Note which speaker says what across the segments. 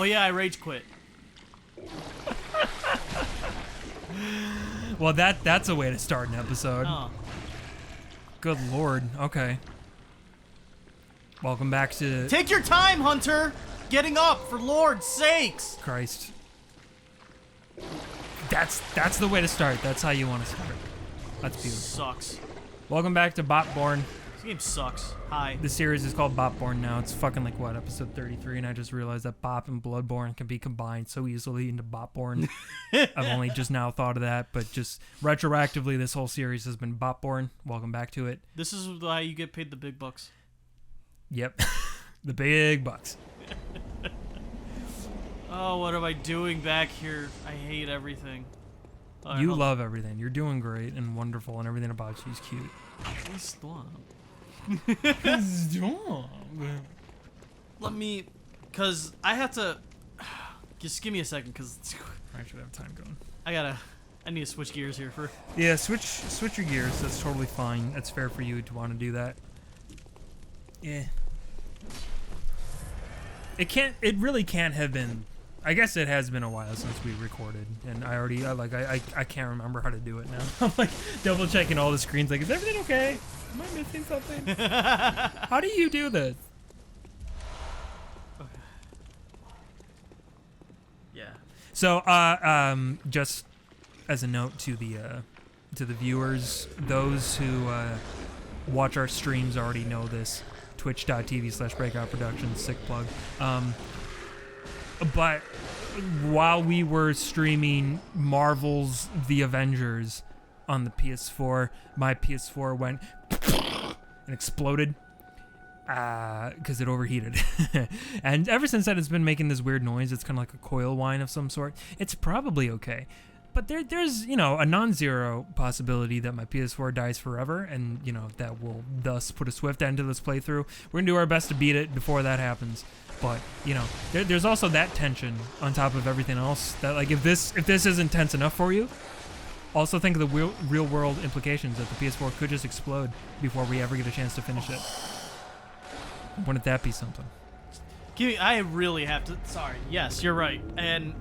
Speaker 1: Oh yeah, I rage quit.
Speaker 2: Well, that's a way to start an episode.
Speaker 1: Oh.
Speaker 2: Good lord. Okay. Welcome back to...
Speaker 1: Take your time, Hunter! Getting up, for Lord's sakes!
Speaker 2: Christ. That's the way to start. That's how you want to start. That's beautiful.
Speaker 1: Sucks.
Speaker 2: Welcome back to Bloodborne.
Speaker 1: This game sucks. Hi.
Speaker 2: The series is called Bloodborne now. It's fucking like, what, episode 33, and I just realized that Bop and Bloodborne can be combined so easily into Bloodborne. I've only just now thought of that, but just retroactively, this whole series has been Bloodborne. Welcome back to it.
Speaker 1: This is why you get paid the big bucks.
Speaker 2: Yep. The big bucks.
Speaker 1: Oh, what am I doing back here? I hate everything. All right,
Speaker 2: You love everything. You're doing great and wonderful, and everything about you is cute.
Speaker 1: Stop.
Speaker 2: Stop.
Speaker 1: Let me, cause I have to. Just give me a second, cause
Speaker 2: I should have time going.
Speaker 1: I need to switch gears here for.
Speaker 2: Yeah, switch your gears. That's totally fine. That's fair for you to want to do that. Yeah. It really can't have been. I guess it has been a while since we recorded, and I can't remember how to do it now. I'm like double checking all the screens. Like, is everything okay? Am I missing something? How do you do this?
Speaker 1: Okay. Yeah.
Speaker 2: So, just as a note to the viewers, those who watch our streams already know this. Twitch.tv/Breakout Productions, sick plug. But while we were streaming Marvel's The Avengers on the PS4, my PS4 went and exploded because it overheated. And ever since then, it's been making this weird noise. It's kind of like a coil whine of some sort. It's probably okay. But there's, a non-zero possibility that my PS4 dies forever, and, that will thus put a swift end to this playthrough. We're going to do our best to beat it before that happens. But, there's also that tension on top of everything else that, like, if this isn't tense enough for you, also think of the real-world implications that the PS4 could just explode before we ever get a chance to finish it. Wouldn't that be something?
Speaker 1: I really have to. Sorry. Yes, you're right. And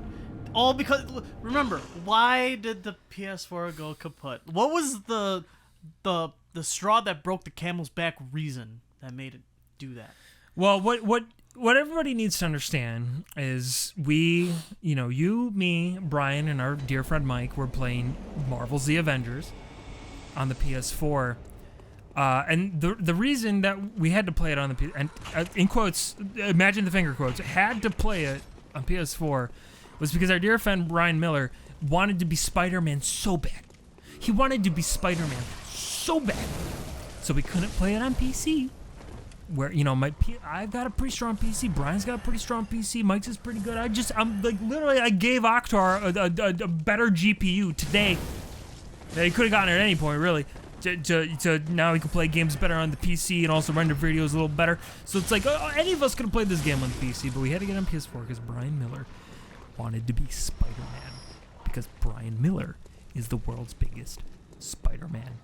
Speaker 1: all because, remember, why did the PS4 go kaput? What was the straw that broke the camel's back reason that made it do that?
Speaker 2: Well, what everybody needs to understand is we, you, me, Brian, and our dear friend Mike were playing Marvel's The Avengers on the PS4. And the reason that we had to play it on the and in quotes, imagine the finger quotes, had to play it on PS4 was because our dear friend Brian Miller wanted to be Spider-Man so bad. He wanted to be Spider-Man so bad. So we couldn't play it on PC. Where, I've got a pretty strong PC. Brian's got a pretty strong PC. Mike's is pretty good. I gave Akhtar a better GPU today. That he could have gotten at any point, really. To now he can play games better on the PC and also render videos a little better. So it's like, any of us could have played this game on the PC, but we had to get on PS4 because Brian Miller wanted to be Spider-Man. Because Brian Miller is the world's biggest Spider-Man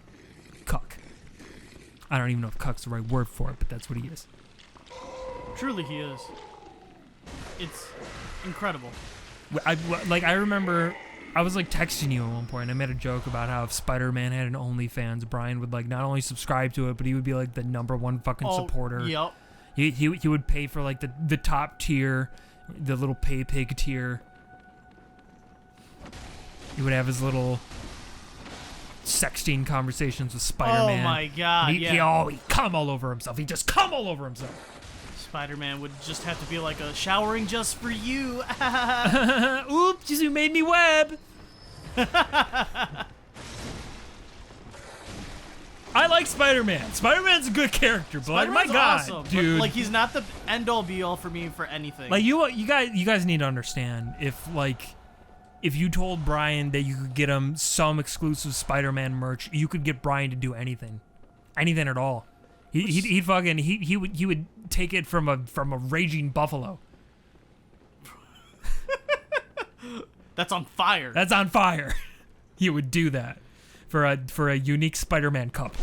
Speaker 2: cuck. I don't even know if cuck's the right word for it, but that's what he is.
Speaker 1: Truly he is. It's incredible.
Speaker 2: I remember I was texting you at one point. I made a joke about how if Spider-Man had an OnlyFans, Brian would not only subscribe to it, but he would be the #1 fucking supporter.
Speaker 1: Yep.
Speaker 2: He would pay for the top tier, the little pay pig tier. He would have his little sexting conversations with Spider-Man.
Speaker 1: Oh my god,
Speaker 2: he'd come all over himself. He'd just come all over himself.
Speaker 1: Spider-Man would just have to be like a showering just for you.
Speaker 2: Oops, you made me web. I like Spider-Man. Spider-Man's a good character, but my god,
Speaker 1: awesome.
Speaker 2: dude.
Speaker 1: But, he's not the end-all be-all for me for anything.
Speaker 2: You guys need to understand if you told Brian that you could get him some exclusive Spider-Man merch, you could get Brian to do anything at all. He would take it from a raging buffalo.
Speaker 1: That's on fire.
Speaker 2: That's on fire. He would do that for a unique Spider-Man cup.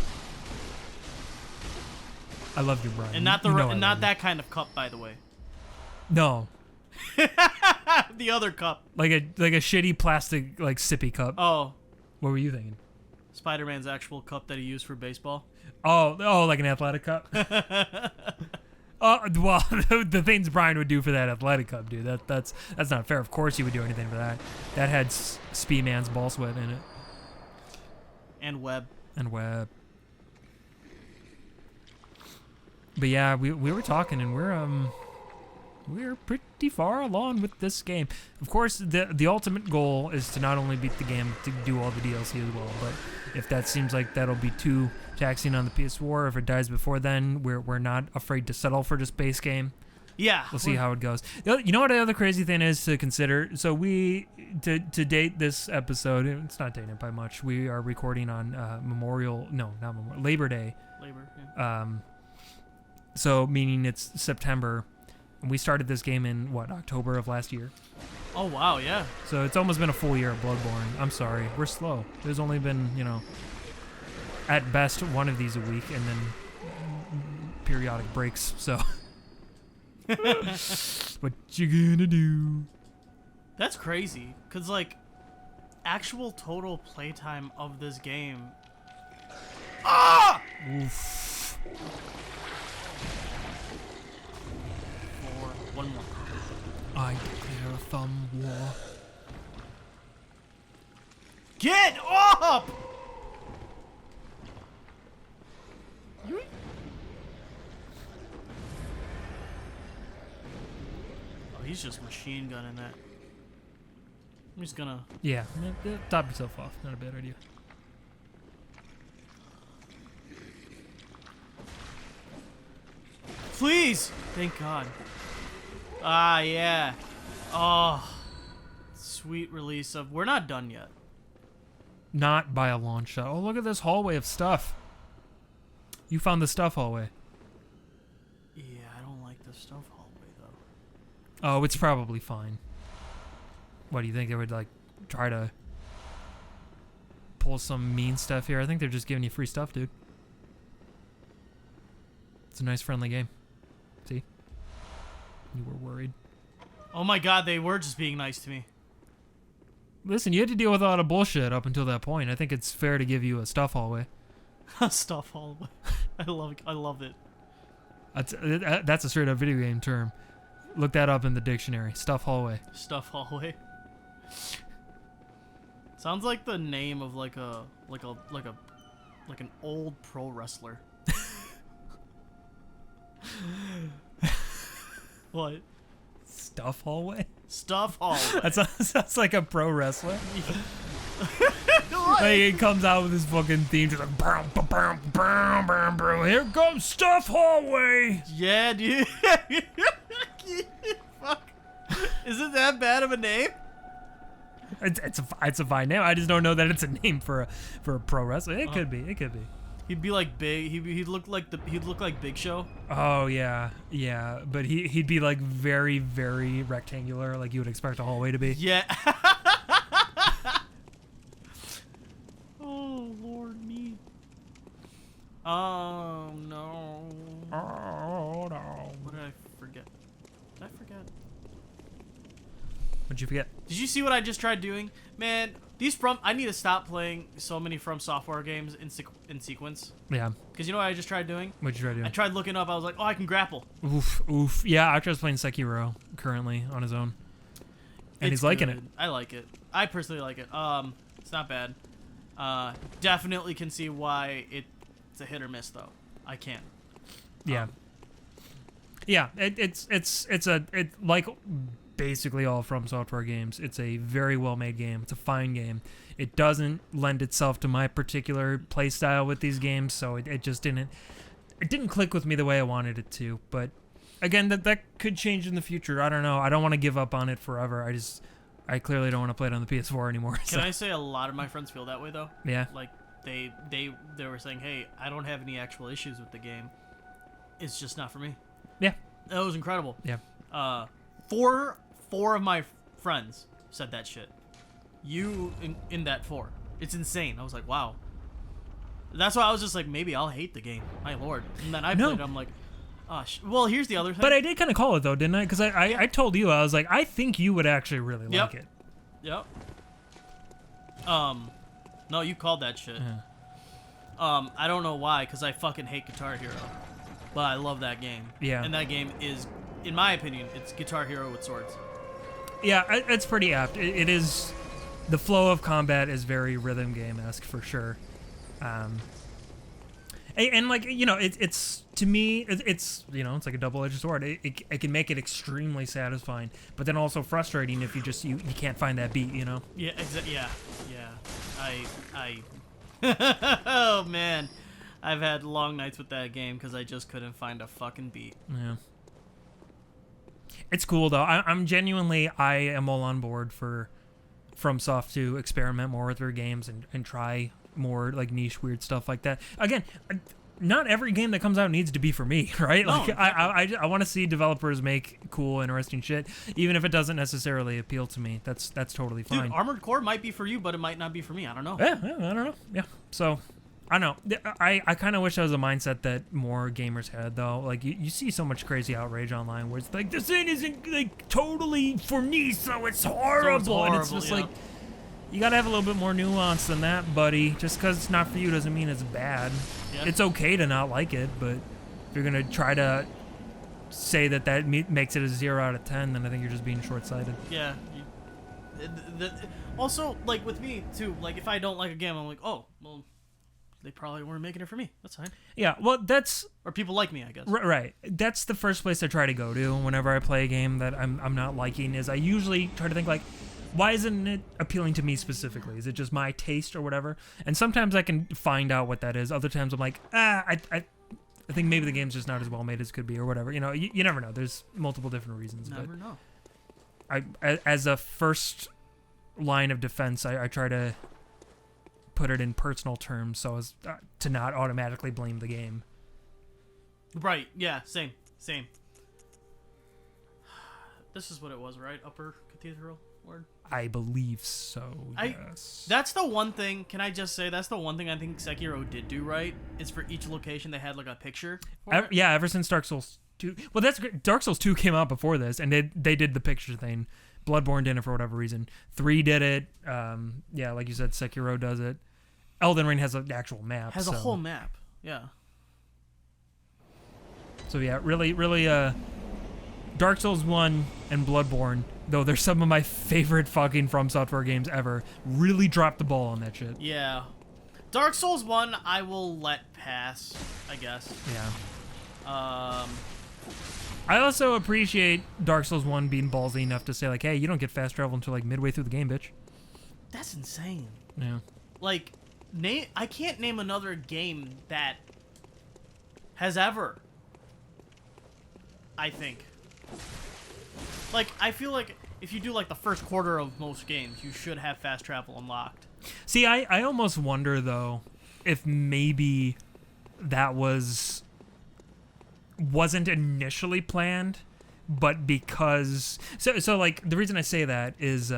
Speaker 2: I love you, Brian.
Speaker 1: And not that kind of cup, by the way.
Speaker 2: No.
Speaker 1: The other cup.
Speaker 2: Like a shitty plastic like sippy cup.
Speaker 1: Oh,
Speaker 2: What were you thinking?
Speaker 1: Spider-Man's actual cup that he used for baseball.
Speaker 2: Oh, like an athletic cup. Well, the things Brian would do for that athletic cup, dude. That's not fair. Of course, he would do anything for that. That had Speed Man's ball sweat in it.
Speaker 1: And Webb.
Speaker 2: And Webb. But yeah, we were talking, and we're pretty far along with this game. Of course, the ultimate goal is to not only beat the game, to do all the DLC as well. But if that seems like that'll be too taxing on the PS4, if it dies before then, we're not afraid to settle for just base game.
Speaker 1: Yeah.
Speaker 2: We'll see how it goes. You know what the other crazy thing is to consider? So to date this episode, it's not dating it by much. We are recording on Labor Day.
Speaker 1: Labor. Yeah.
Speaker 2: So meaning it's September. And we started this game in, October of last year?
Speaker 1: Oh, wow, yeah.
Speaker 2: So it's almost been a full year of Bloodborne. I'm sorry. We're slow. There's only been, at best one of these a week and then periodic breaks, so. What you gonna do?
Speaker 1: That's crazy, because, actual total playtime of this game... Ah!
Speaker 2: Oof.
Speaker 1: 4, 1 more.
Speaker 2: I declare thumb war.
Speaker 1: Get up! Oh, he's just machine gunning that. I'm just gonna...
Speaker 2: Yeah, top yourself off. Not a bad idea.
Speaker 1: Please! Thank God. Ah, yeah. Oh. Sweet release of... We're not done yet.
Speaker 2: Not by a long shot. Oh, look at this hallway of stuff. You found the stuff hallway.
Speaker 1: Yeah, I don't like the stuff hallway, though.
Speaker 2: Oh, it's probably fine. What, do you think they would, try to pull some mean stuff here? I think they're just giving you free stuff, dude. It's a nice, friendly game. See? You were worried.
Speaker 1: Oh my God, they were just being nice to me.
Speaker 2: Listen, you had to deal with a lot of bullshit up until that point. I think it's fair to give you a stuff hallway.
Speaker 1: Stuff hallway. I love it.
Speaker 2: That's a straight up video game term. Look that up in the dictionary. Stuff hallway.
Speaker 1: Stuff hallway. Sounds like the name of an old pro wrestler. What?
Speaker 2: Stuff hallway?
Speaker 1: Stuff hallway.
Speaker 2: That sounds like a pro wrestler. Like he comes out with his fucking theme, just like bam, bam, bam, bam, bam, bam. Here comes stuff hallway.
Speaker 1: Yeah, dude. Fuck. Is it that bad of a name?
Speaker 2: It's a fine name. I just don't know that it's a name for a pro wrestler. It could be. It could be.
Speaker 1: He'd be like big. He'd look like Big Show.
Speaker 2: Oh yeah. But he'd be like very, very rectangular, like you would expect a hallway to be.
Speaker 1: Yeah. Oh Lord me. Oh no.
Speaker 2: Oh no.
Speaker 1: What did I forget? Did I forget?
Speaker 2: What'd you forget?
Speaker 1: Did you see what I just tried doing? Man, I need to stop playing so many From Software games in sequence.
Speaker 2: Yeah.
Speaker 1: Because you know what I just tried doing?
Speaker 2: What'd you try doing?
Speaker 1: I tried looking up. I was like, oh, I can grapple.
Speaker 2: Oof. Yeah, Akhtar's playing Sekiro currently on his own. And he's liking it.
Speaker 1: I like it. I personally like it. It's not bad. Definitely can see why it's a hit or miss though. I can.
Speaker 2: Yeah. Yeah, it's like basically all From Software games. It's a very well made game. It's a fine game. It doesn't lend itself to my particular play style with these games, so it just didn't click with me the way I wanted it to. But again, that could change in the future. I don't know. I don't want to give up on it forever. I clearly don't want to play it on the PS4 anymore.
Speaker 1: Can I say a lot of my friends feel that way though?
Speaker 2: Yeah.
Speaker 1: Like they were saying, hey, I don't have any actual issues with the game. It's just not for me.
Speaker 2: Yeah.
Speaker 1: That was incredible.
Speaker 2: Yeah.
Speaker 1: Four of my friends said that shit. You in that 4. It's insane. I was like, wow. That's why I was just like, maybe I'll hate the game. My lord. And then I played it. I'm like, Well, here's the other thing.
Speaker 2: But I did kind of call it though, didn't I? Because I told you, I was like, I think you would actually really
Speaker 1: Yep.
Speaker 2: like it.
Speaker 1: Yep. No, you called that shit.
Speaker 2: Yeah.
Speaker 1: I don't know why, because I fucking hate Guitar Hero, but I love that game.
Speaker 2: Yeah.
Speaker 1: And that game is, in my opinion, it's Guitar Hero with swords.
Speaker 2: Yeah, it's pretty apt. It is. The flow of combat is very rhythm game-esque for sure. And like, you know, it's to me, it's you know, it's like a double-edged sword. It can make it extremely satisfying, but then also frustrating if you can't find that beat, you know.
Speaker 1: Yeah, yeah. Oh man, I've had long nights with that game because I just couldn't find a fucking beat.
Speaker 2: Yeah. It's cool though. I am all on board for FromSoft to experiment more with their games and try more like niche weird stuff like that. Again, not every game that comes out needs to be for me, right?
Speaker 1: No,
Speaker 2: Like I want to see developers make cool, interesting shit, even if it doesn't necessarily appeal to me. That's totally fine.
Speaker 1: Dude, Armored Core might be for you, but it might not be for me. I don't know.
Speaker 2: Yeah, I don't know. Yeah. So, I don't know. I kind of wish that was a mindset that more gamers had, though. Like, you see so much crazy outrage online where it's like, this thing isn't, like, totally for me, so it's horrible. And it's just like, you gotta have a little bit more nuance than that, buddy. Just because it's not for you doesn't mean it's bad.
Speaker 1: Yeah.
Speaker 2: It's okay to not like it, but if you're gonna try to say that makes it a 0 out of 10, then I think you're just being short-sighted.
Speaker 1: Yeah. Also, like, with me, too, like, if I don't like a game, I'm like, oh, well, they probably weren't making it for me. That's fine.
Speaker 2: Yeah, well, that's...
Speaker 1: Or people like me, I guess.
Speaker 2: Right. That's the first place I try to go to whenever I play a game that I'm not liking, is I usually try to think, like, why isn't it appealing to me specifically? Is it just my taste or whatever? And sometimes I can find out what that is. Other times I'm like, I think maybe the game's just not as well made as it could be or whatever. You know, you never know. There's multiple different reasons.
Speaker 1: Never know.
Speaker 2: As a first line of defense, I try to put it in personal terms so as to not automatically blame the game.
Speaker 1: Right, yeah, same. This is what it was, right? Upper Cathedral Ward?
Speaker 2: I believe so, yes.
Speaker 1: That's the one thing, can I just say, that's the one thing I think Sekiro did do right, is for each location they had, like, a picture.
Speaker 2: Yeah, ever since Dark Souls 2. Well, that's great. Dark Souls 2 came out before this, and they did the picture thing. Bloodborne did it for whatever reason. 3 did it. Yeah, like you said, Sekiro does it. Elden Ring has an actual map.
Speaker 1: Has a whole map, yeah.
Speaker 2: So yeah, really, Dark Souls 1 and Bloodborne, though they're some of my favorite fucking From Software games ever, really dropped the ball on that shit.
Speaker 1: Yeah. Dark Souls 1, I will let pass, I guess.
Speaker 2: Yeah. I also appreciate Dark Souls 1 being ballsy enough to say, like, hey, you don't get fast travel until, like, midway through the game, bitch.
Speaker 1: That's insane.
Speaker 2: Yeah.
Speaker 1: Like, I can't name another game that has ever, I think. Like, I feel like if you do, like, the first quarter of most games, you should have fast travel unlocked.
Speaker 2: See, I almost wonder, though, if maybe that wasn't initially planned, but because... So like, the reason I say that is...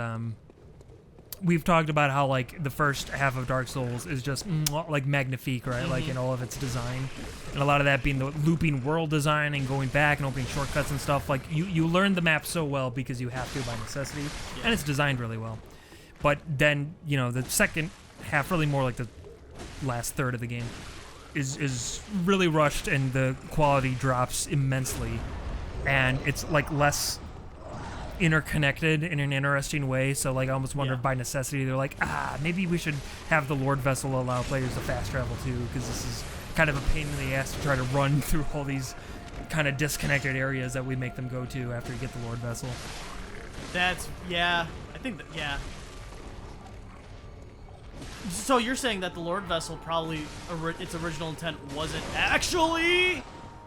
Speaker 2: we've talked about how, like, the first half of Dark Souls is just, like, magnifique, right? Mm-hmm. Like, in all of its design. And a lot of that being the looping world design and going back and opening shortcuts and stuff. Like, you learn the map so well because you have to by necessity. Yeah. And it's designed really well. But then, you know, the second half, really more like the last third of the game, is really rushed and the quality drops immensely. And it's, like, less... interconnected in an interesting way, so like I almost wonder if by necessity they're like, maybe we should have the Lord Vessel allow players to fast travel too, because this is kind of a pain in the ass to try to run through all these kind of disconnected areas that we make them go to after you get the Lord Vessel.
Speaker 1: That's, yeah, I think that, yeah. So you're saying that the Lord Vessel probably, its original intent wasn't actually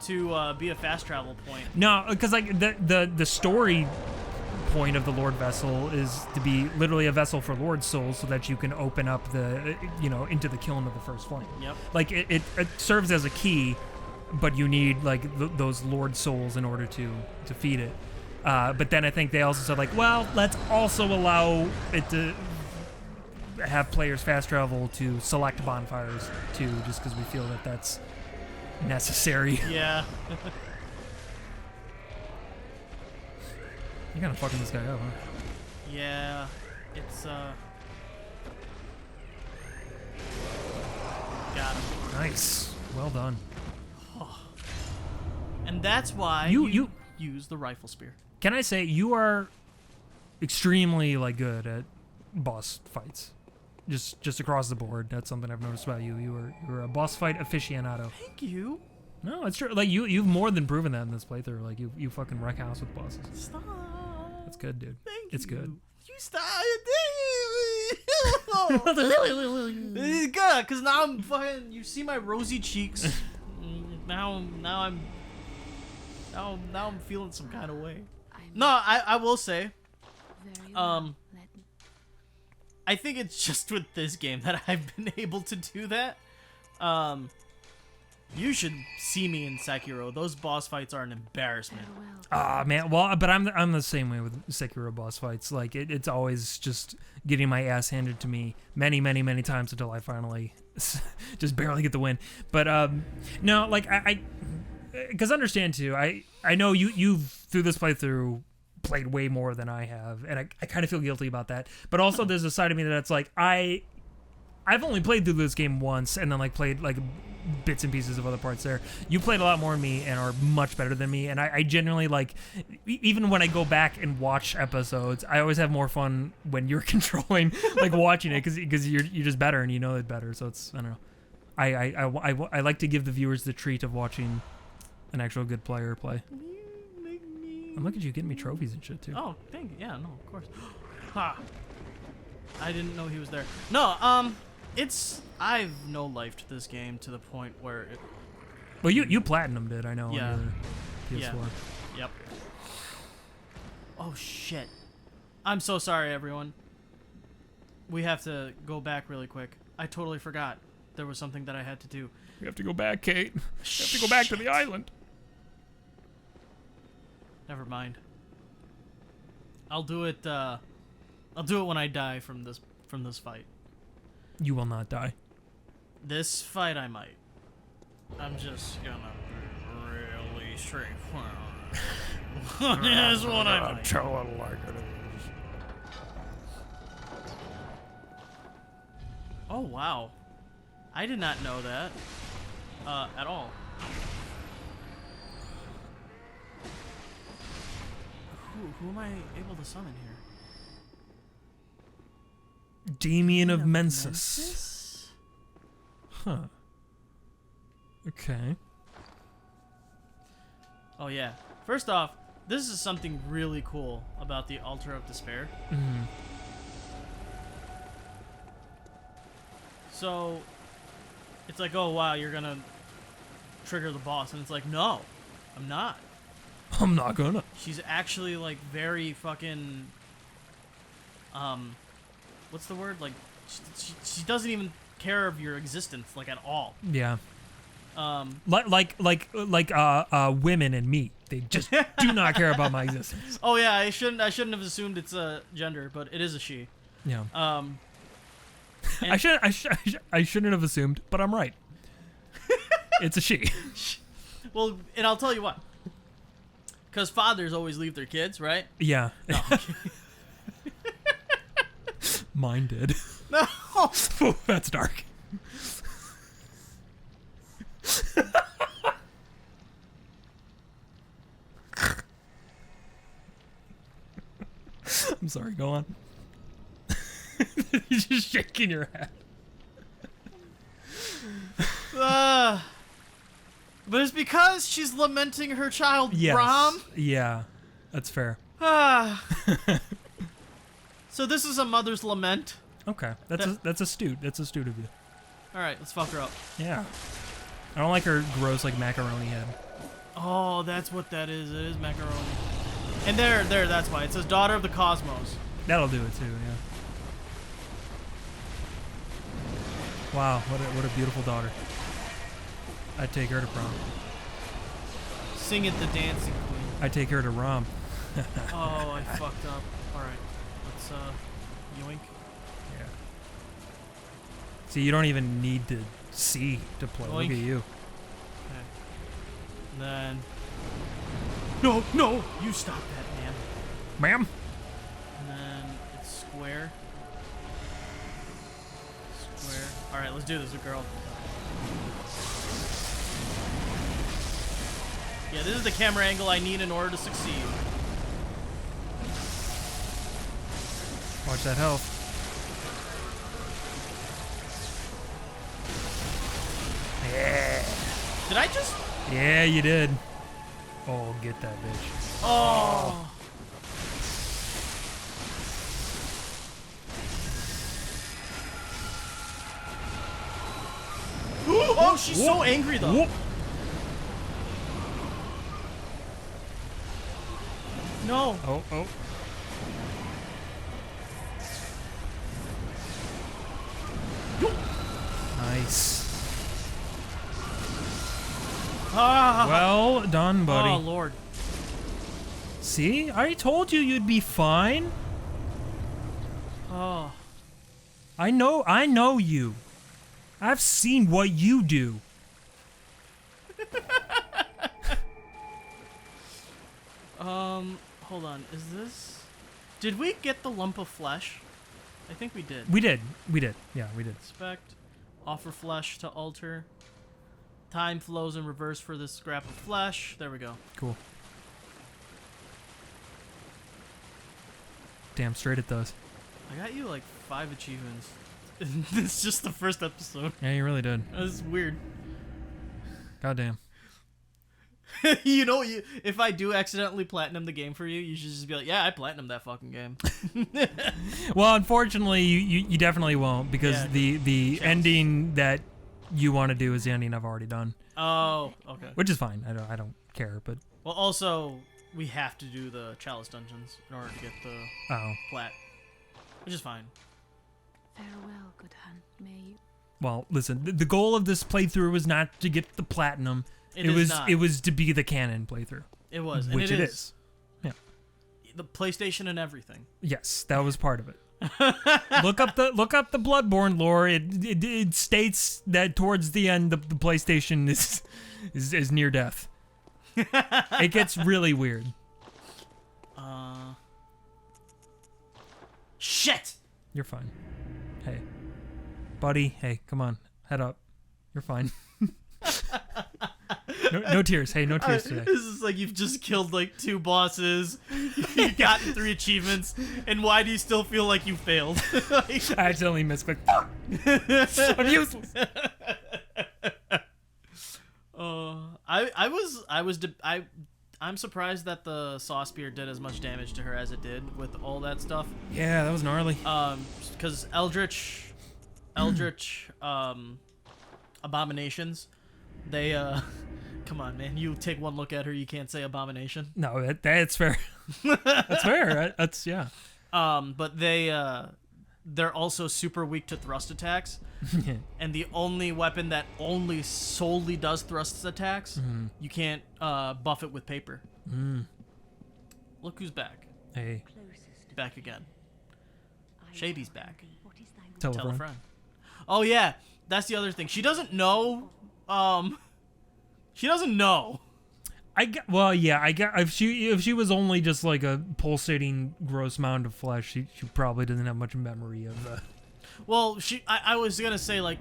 Speaker 1: to be a fast travel point? No,
Speaker 2: because like the story point of the Lord Vessel is to be literally a vessel for Lord souls so that you can open up the, you know, into the kiln of the first flame.
Speaker 1: Yep.
Speaker 2: Like it serves as a key, but you need like those Lord souls in order to feed it. But then I think they also said like, well, let's also allow it to have players fast travel to select bonfires too, just because we feel that that's necessary.
Speaker 1: Yeah.
Speaker 2: You're kind of fucking this guy up, huh?
Speaker 1: Yeah, it's got him.
Speaker 2: Nice. Well done.
Speaker 1: And that's why
Speaker 2: You
Speaker 1: use the rifle spear.
Speaker 2: Can I say you are extremely like good at boss fights? Just across the board. That's something I've noticed about you. You're a boss fight aficionado.
Speaker 1: Thank you.
Speaker 2: No, it's true. Like you've more than proven that in this playthrough. Like you fucking wreck house with bosses.
Speaker 1: Stop.
Speaker 2: That's good, dude.
Speaker 1: Thank
Speaker 2: It's
Speaker 1: you.
Speaker 2: good.
Speaker 1: You stop. It's good, cause now I'm fucking. You see my rosy cheeks. now I'm feeling some kind of way. No, I will say, I think it's just with this game that I've been able to do that. You should see me in Sekiro. Those boss fights are an embarrassment.
Speaker 2: Ah, man. Well, but I'm the same way with Sekiro boss fights. Like it's always just getting my ass handed to me many times until I finally just barely get the win. But no, like I because understand too. I know you've through this playthrough played way more than I have, and I kind of feel guilty about that. But also there's a side of me that's like I've only played through this game once, and then like played like bits and pieces of other parts there. You played a lot more than me and are much better than me, and I genuinely like, even when I go back and watch episodes, I always have more fun when you're controlling, like watching it, because you're just better and you know it better. So it's, I don't know. I like to give the viewers the treat of watching an actual good player play. And look at you getting me trophies and shit too.
Speaker 1: Oh, thank you. Yeah, no, of course. Ha! I didn't know he was there. No, I've no lifed this game to the point where it...
Speaker 2: Well, you platinum did, I know,
Speaker 1: Yeah.
Speaker 2: on your PS4.
Speaker 1: Yeah. Yep. Oh, shit. I'm so sorry, everyone. We have to go back really quick. I totally forgot there was something that I had to do.
Speaker 2: We have to go back, Kate. We have to go back to the island.
Speaker 1: Never mind. I'll do it when I die from this fight.
Speaker 2: You will not die.
Speaker 1: This fight I might. I'm just gonna be really straightforward. This one I might.
Speaker 2: Tell it like it is.
Speaker 1: Oh wow. I did not know that. At all. Who am I able to summon here?
Speaker 2: Damien of Mensis. Huh. Okay.
Speaker 1: Oh yeah. First off, this is something really cool about the Altar of Despair.
Speaker 2: Mm-hmm.
Speaker 1: So, it's like, oh wow, you're gonna trigger the boss, and it's like, no, I'm not.
Speaker 2: I'm not gonna.
Speaker 1: She's actually like very fucking, what's the word? Like, she doesn't even care of your existence, like, at all.
Speaker 2: Yeah. Like women and me. They just do not care about my existence.
Speaker 1: Oh yeah, I shouldn't have assumed it's a gender, but it is a she.
Speaker 2: Yeah.
Speaker 1: And
Speaker 2: I shouldn't have assumed, but I'm right. It's a she.
Speaker 1: well, and I'll tell you what. Because fathers always leave their kids, right?
Speaker 2: Yeah.
Speaker 1: No.
Speaker 2: Mine did.
Speaker 1: No.
Speaker 2: Oh, that's dark. I'm sorry, go on. You're just shaking your head.
Speaker 1: But it's because she's lamenting her child,
Speaker 2: Yes.
Speaker 1: Brahm.
Speaker 2: Yeah, that's fair.
Speaker 1: So this is a mother's lament.
Speaker 2: Okay, that's astute. That's astute of you.
Speaker 1: All right, let's fuck her up.
Speaker 2: Yeah. I don't like her gross like macaroni head.
Speaker 1: Oh, that's what that is. It is macaroni. And there, that's why. It says daughter of the cosmos.
Speaker 2: That'll do it too. Yeah. Wow, what a beautiful daughter. I'd take her to prom.
Speaker 1: Sing it, the dancing queen.
Speaker 2: I'd take her to Rom.
Speaker 1: Oh, I fucked up. All right, let's yoink.
Speaker 2: Yeah. See, you don't even need to see to play.
Speaker 1: Yoink.
Speaker 2: Look at you.
Speaker 1: Okay. And then. No, you stop that, man.
Speaker 2: Ma'am.
Speaker 1: And then it's square. Square. Alright, let's do this, girl. Yeah, this is the camera angle I need in order to succeed.
Speaker 2: Watch that health. Yeah.
Speaker 1: Did I just...
Speaker 2: Yeah, you did. Oh, get that bitch.
Speaker 1: Oh. Oh, she's so angry though.
Speaker 2: Whoop.
Speaker 1: No.
Speaker 2: Oh, oh. Nice.
Speaker 1: Ah.
Speaker 2: Well done, buddy.
Speaker 1: Oh, Lord.
Speaker 2: See? I told you you'd be fine.
Speaker 1: Oh.
Speaker 2: I know you. I've seen what you do.
Speaker 1: Hold on. Is this... Did we get the lump of flesh? I think we did.
Speaker 2: We did. Yeah, we did.
Speaker 1: Inspect. Offer flesh to alter. Time flows in reverse for this scrap of flesh. There we go.
Speaker 2: Cool. Damn straight it does.
Speaker 1: I got you like 5 achievements. It's just the first episode.
Speaker 2: Yeah, you really did.
Speaker 1: This is weird.
Speaker 2: Goddamn.
Speaker 1: You know, if I do accidentally platinum the game for you, you should just be like, yeah, I platinumed that fucking game.
Speaker 2: Well, unfortunately, you definitely won't, because
Speaker 1: Yeah,
Speaker 2: the ending that you want to do is the ending I've already done.
Speaker 1: Oh, okay.
Speaker 2: Which is fine. I don't care, but
Speaker 1: Well, also, we have to do the Chalice dungeons in order to get the
Speaker 2: oh.
Speaker 1: plat, which is fine.
Speaker 3: Farewell, good hunt. May you.
Speaker 2: Well, listen, the goal of this playthrough was not to get the platinum.
Speaker 1: It
Speaker 2: was to be the canon playthrough.
Speaker 1: It was, and
Speaker 2: which
Speaker 1: it
Speaker 2: it
Speaker 1: is.
Speaker 2: is. Yeah.
Speaker 1: The PlayStation and everything.
Speaker 2: Yes, that was part of it. look up the Bloodborne lore. It states that towards the end the PlayStation is near death. It gets really weird.
Speaker 1: Shit.
Speaker 2: You're fine. Hey, buddy. Hey, come on, head up. You're fine. No tears. Hey, no tears today.
Speaker 1: This is like you've just killed like 2 bosses. You got 3 achievements, and why do you still feel like you failed?
Speaker 2: I accidentally misclicked. I'm useless.
Speaker 1: I'm surprised that the Saw Spear did as much damage to her as it did with all that stuff.
Speaker 2: Yeah, that was gnarly.
Speaker 1: Because Eldritch, abominations, they come on, man. You take one look at her, you can't say abomination.
Speaker 2: No, that's fair. That's fair. That's yeah.
Speaker 1: But they're also super weak to thrust attacks. And the only weapon that only solely does thrust attacks, you can't buff it with paper. Look who's back.
Speaker 2: Hey,
Speaker 1: Back again. Shady's back.
Speaker 2: tell
Speaker 1: Tell
Speaker 2: a
Speaker 1: a
Speaker 2: friend.
Speaker 1: friend. Oh yeah, that's the other thing. She doesn't know. She doesn't know.
Speaker 2: Well, yeah. If she was only just like a pulsating gross mound of flesh, she probably doesn't have much memory of.
Speaker 1: Well, I was gonna say like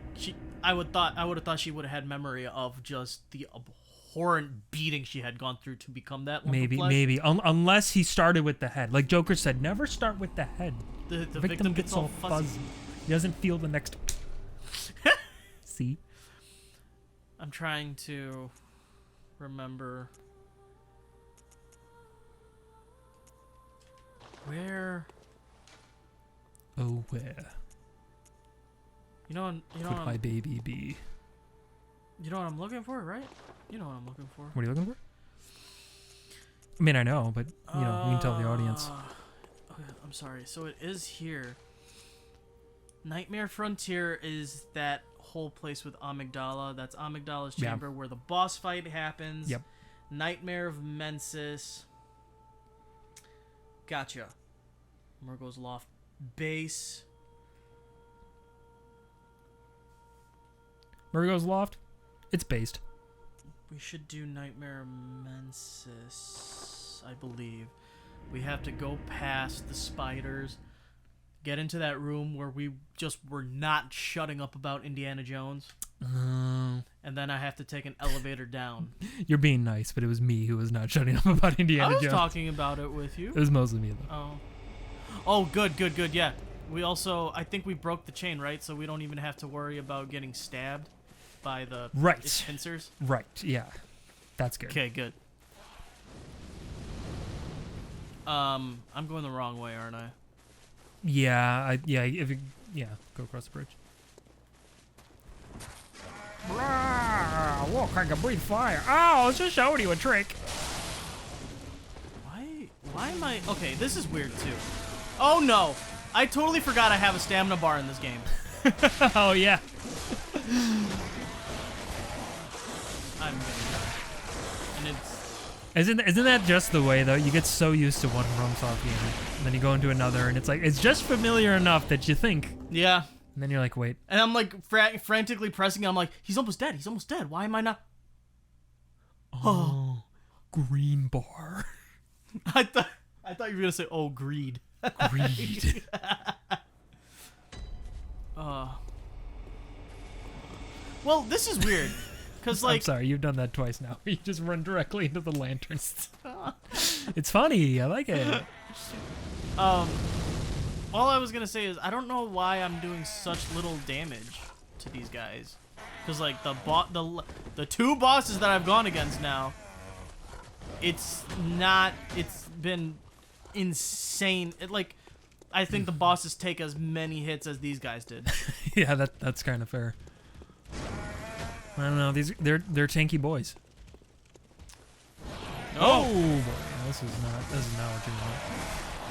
Speaker 1: I would have thought she would have had memory of just the abhorrent beating she had gone through to become that lump of flesh.
Speaker 2: Maybe unless he started with the head, like Joker said, never start with the head.
Speaker 1: The victim gets all fuzzy.
Speaker 2: He doesn't feel the next. See.
Speaker 1: I'm trying to remember where.
Speaker 2: Oh, where
Speaker 1: You know
Speaker 2: could my baby be?
Speaker 1: You know what I'm looking for, right? You know what I'm looking for.
Speaker 2: What are you looking for? I mean, I know, but you can tell the audience.
Speaker 1: Okay, I'm sorry. So it is here. Nightmare Frontier is that whole place with Amygdala. That's Amygdala's chamber where the boss fight happens.
Speaker 2: Yep.
Speaker 1: Nightmare of Mensis. Gotcha. Murgo's Loft base.
Speaker 2: Murgo's Loft. It's based.
Speaker 1: We should do Nightmare of Mensis, I believe. We have to go past the spiders, get into that room where we just were not shutting up about Indiana Jones. And then I have to take an elevator down.
Speaker 2: You're being nice, but it was me who was not shutting up about Indiana Jones.
Speaker 1: I was talking about it with you.
Speaker 2: It was mostly me, though.
Speaker 1: Oh. Oh, good. Yeah. We also, I think we broke the chain, right? So we don't even have to worry about getting stabbed by the its pincers.
Speaker 2: Right, yeah. That's good.
Speaker 1: Okay, good. I'm going the wrong way, aren't I?
Speaker 2: Yeah, go across the bridge. Whoa, I can breathe fire. Oh, I was just showing you a trick.
Speaker 1: Why am I... Okay, this is weird, too. Oh, no. I totally forgot I have a stamina bar in this game.
Speaker 2: Oh, yeah.
Speaker 1: I'm gonna die. And it's...
Speaker 2: Isn't that just the way, though? You get so used to one FromSoft game, and then you go into another, and it's like, it's just familiar enough that you think.
Speaker 1: Yeah.
Speaker 2: And then you're like, wait.
Speaker 1: And I'm like frantically pressing. I'm like, he's almost dead. Why am I not?
Speaker 2: Oh, green bar.
Speaker 1: I thought you were gonna say, oh, greed.
Speaker 2: Greed.
Speaker 1: Well, this is weird, cause like.
Speaker 2: I'm sorry, you've done that twice now. You just run directly into the lanterns. It's funny. I like it.
Speaker 1: All I was gonna say is I don't know why I'm doing such little damage to these guys, because like the two bosses that I've gone against now, it's been insane. I think the bosses take as many hits as these guys did.
Speaker 2: Yeah, that's kind of fair. I don't know. They're tanky boys.
Speaker 1: No.
Speaker 2: Oh, boy. This is not what you want.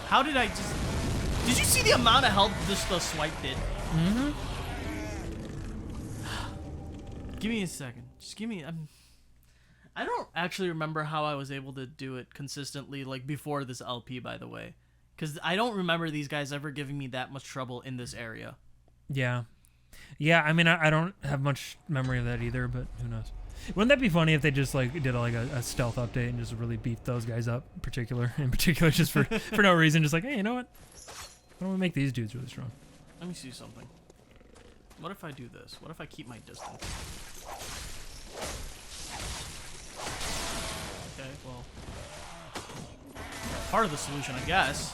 Speaker 1: How did I just? Did you see the amount of health the swipe did?
Speaker 2: Mm-hmm.
Speaker 1: Give me a second. Just give me. I don't actually remember how I was able to do it consistently, like before this LP, by the way, because I don't remember these guys ever giving me that much trouble in this area.
Speaker 2: Yeah. I mean, I don't have much memory of that either, but who knows? Wouldn't that be funny if they just did a stealth update and just really beat those guys up in particular just for no reason, just like, hey, you know what? Why don't we make these dudes really strong?
Speaker 1: Let me see something. What if I do this? What if I keep my distance? Okay, well, part of the solution, I guess.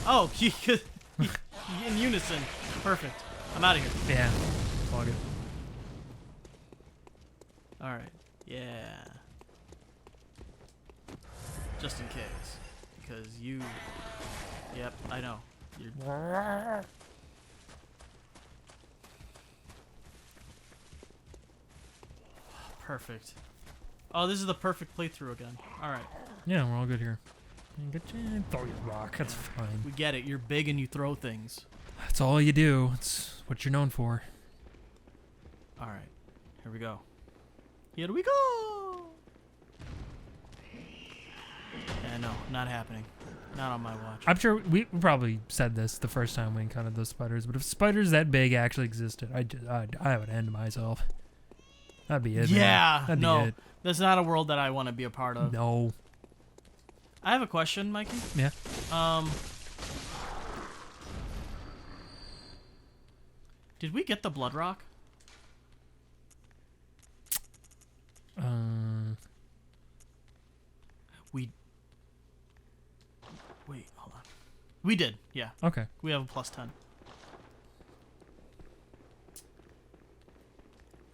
Speaker 1: Oh, in unison. Perfect. I'm out of here.
Speaker 2: Yeah. All good.
Speaker 1: All right. Yeah. Just in case, because you. Yep, I know. You're. Perfect. Oh, this is the perfect playthrough again. All right.
Speaker 2: Yeah, we're all good here. Throw your rock. That's fine.
Speaker 1: We get it. You're big and you throw things.
Speaker 2: That's all you do. It's what you're known for.
Speaker 1: All right. Here we go. Here we go. Yeah, no, not happening. Not on my watch.
Speaker 2: I'm sure we probably said this the first time we encountered those spiders, but if spiders that big actually existed, I would end myself. That'd be it.
Speaker 1: Yeah,
Speaker 2: That'd
Speaker 1: no,
Speaker 2: be it.
Speaker 1: That's not a world that I want to be a part of.
Speaker 2: No.
Speaker 1: I have a question, Mikey.
Speaker 2: Yeah.
Speaker 1: Did we get the blood rock? Wait, hold on. We did, yeah.
Speaker 2: Okay.
Speaker 1: We have a +10.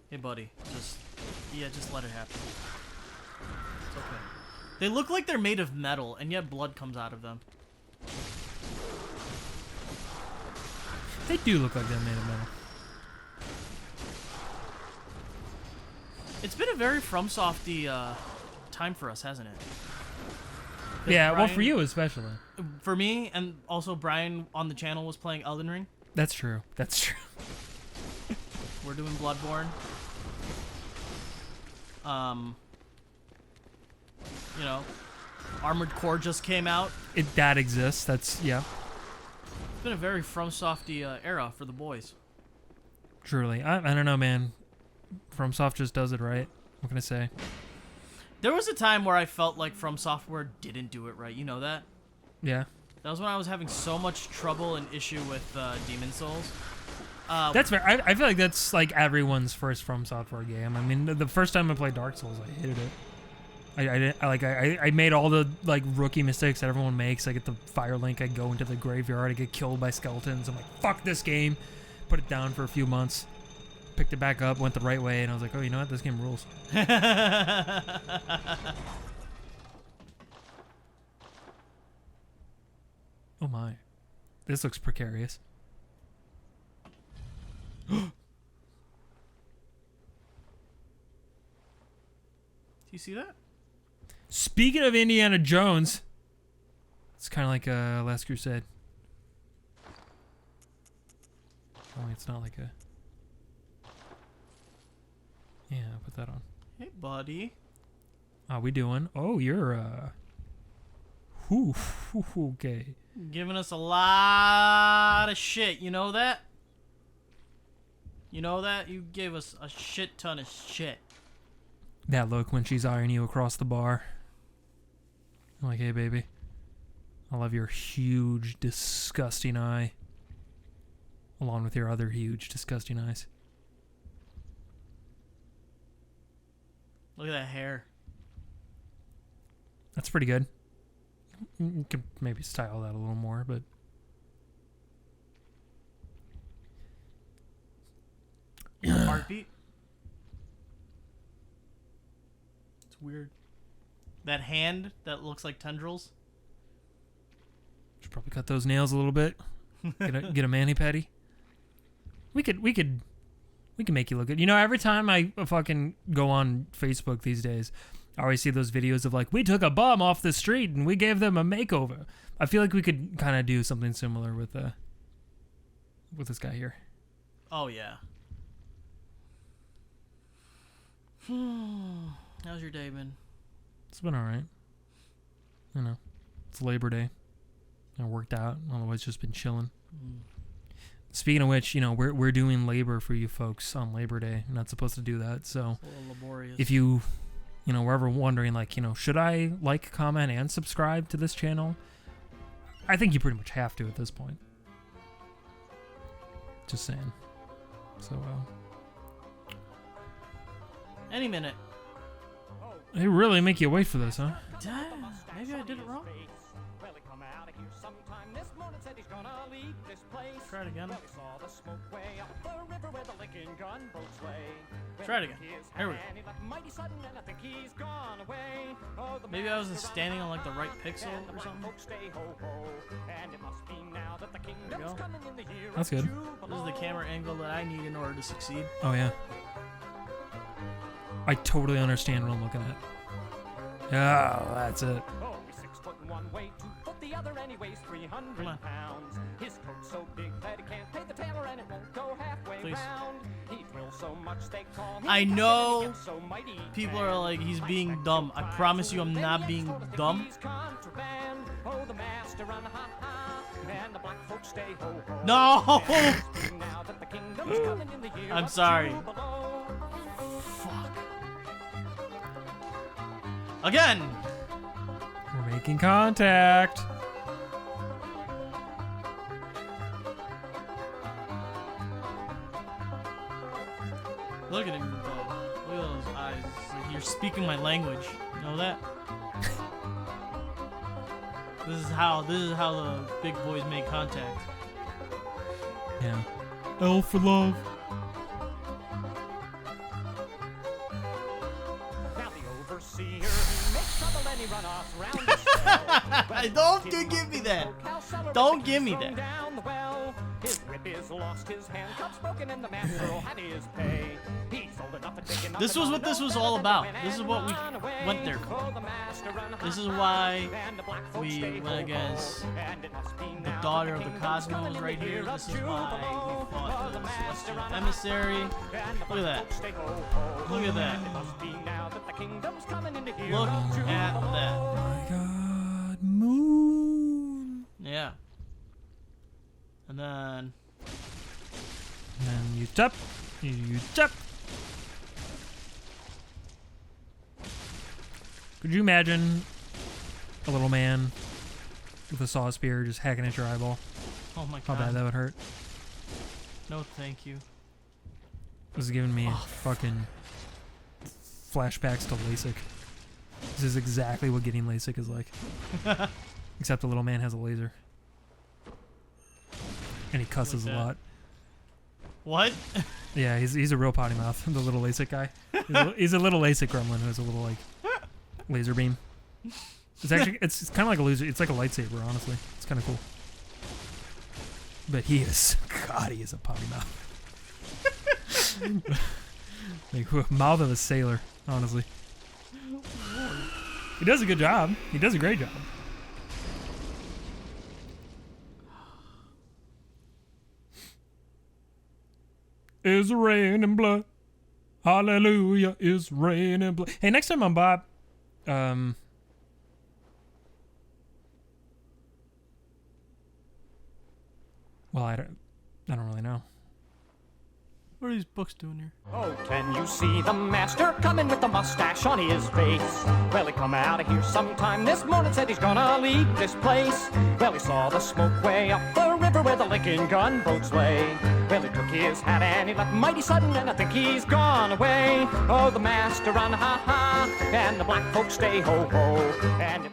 Speaker 1: Hey, buddy. Just let it happen. It's okay. They look like they're made of metal, and yet blood comes out of them.
Speaker 2: They do look like they're made of metal.
Speaker 1: It's been a very FromSofty time for us, hasn't it?
Speaker 2: Yeah,
Speaker 1: Brian,
Speaker 2: well, for you especially.
Speaker 1: For me, and also Brian on the channel was playing Elden Ring.
Speaker 2: That's true. That's true.
Speaker 1: We're doing Bloodborne. You know, Armored Core just came out.
Speaker 2: That exists. That's, yeah.
Speaker 1: It's been a very FromSofty era for the boys.
Speaker 2: Truly. I don't know, man. FromSoft just does it right. What can I say?
Speaker 1: There was a time where I felt like From Software didn't do it right. You know that?
Speaker 2: Yeah.
Speaker 1: That was when I was having so much trouble and issue with Demon Souls.
Speaker 2: That's fair. I feel like that's like everyone's first From Software game. I mean, the first time I played Dark Souls, I hated it. I made all the like rookie mistakes that everyone makes. I get the fire link. I go into the graveyard. I get killed by skeletons. I'm like, fuck this game. Put it down for a few months. Picked it back up. Went the right way, and I was like, oh, you know what? This game rules. Oh my, this looks precarious.
Speaker 1: Do you see that?
Speaker 2: Speaking of Indiana Jones, it's kind of like Last Crusade. Oh, it's not like a... Yeah, I'll put that on.
Speaker 1: Hey, buddy.
Speaker 2: How we doing? Oh, you're, okay.
Speaker 1: Giving us a lot of shit. You know that? You know that? You gave us a shit ton of shit.
Speaker 2: That look when she's eyeing you across the bar. I'm like, hey, baby. I love your huge, disgusting eye. Along with your other huge, disgusting eyes.
Speaker 1: Look at that hair.
Speaker 2: That's pretty good. You could maybe style that a little more, but...
Speaker 1: Heartbeat? It's weird. That hand that looks like tendrils.
Speaker 2: Should probably cut those nails a little bit. Get a mani-pedi. We could make you look good. You know, every time I fucking go on Facebook these days, I always see those videos of like, we took a bum off the street and we gave them a makeover. I feel like we could kind of do something similar with this guy here.
Speaker 1: Oh yeah. How's your day been?
Speaker 2: It's been all right. You know, it's Labor Day. I worked out. Otherwise, just been chilling. Speaking of which, you know, we're doing labor for you folks on Labor Day. We're not supposed to do that. So
Speaker 1: It's a little laborious.
Speaker 2: if you were ever wondering, like, you know, should I like, comment, and subscribe to this channel? I think you pretty much have to at this point. Just saying. So,
Speaker 1: Any minute.
Speaker 2: they really make you wait for this, huh?
Speaker 1: Maybe I did it wrong. Try it again. Try it again. Here we go. Maybe I wasn't standing on like the right pixel or something. There we go.
Speaker 2: That's good.
Speaker 1: This is the camera angle that I need in order to succeed.
Speaker 2: Oh, yeah. I totally understand what I'm looking at. Oh, that's it.
Speaker 1: Come on. Please. I know people are like, he's being dumb. I promise you I'm not being dumb. No! I'm sorry. Fuck. Again!
Speaker 2: We're making contact.
Speaker 1: Look at him, though. Look at those eyes. It's like you're speaking my language. You know that? This is how the big boys make contact.
Speaker 2: Yeah. L for love.
Speaker 1: Don't give me that. Don't give me that. This was what this was all about. This is what we went there for. This is why we went against the daughter of the Cosmos right here. This is why we fought the Celestial Emissary. Look at that. Look at that. Look at that.
Speaker 2: Oh my god. Moon.
Speaker 1: Yeah. And then...
Speaker 2: And then you tap. You tap. Could you imagine a little man with a saw spear just hacking at your eyeball?
Speaker 1: Oh my
Speaker 2: How
Speaker 1: god.
Speaker 2: bad that would hurt.
Speaker 1: No, thank you.
Speaker 2: This is giving me fucking flashbacks to LASIK. This is exactly what getting LASIK is like. Except the little man has a laser. And he cusses
Speaker 1: Like
Speaker 2: a
Speaker 1: that.
Speaker 2: lot.
Speaker 1: What?
Speaker 2: Yeah, he's a real potty mouth, the little LASIK guy. He's a little LASIK gremlin who has a little, like, laser beam. It's actually, it's kind of like a laser, it's like a lightsaber, honestly. It's kind of cool. But he is, God, he is a potty mouth. Like, mouth of a sailor, honestly. He does a good job. He does a great job. Is raining blood. Hallelujah, is raining blood. Hey, next time I'm Bob, well, I don't really know.
Speaker 1: What are these books doing here?
Speaker 4: Oh, can you see the master coming with the mustache on his face? Well, he come out of here sometime this morning, said he's gonna leave this place. Well, he saw the smoke way up the river where the Lincoln gunboats lay. Well, he took his hat and he left mighty sudden, and I think he's gone away. Oh, the master run, ha ha, and the black folks stay ho ho. And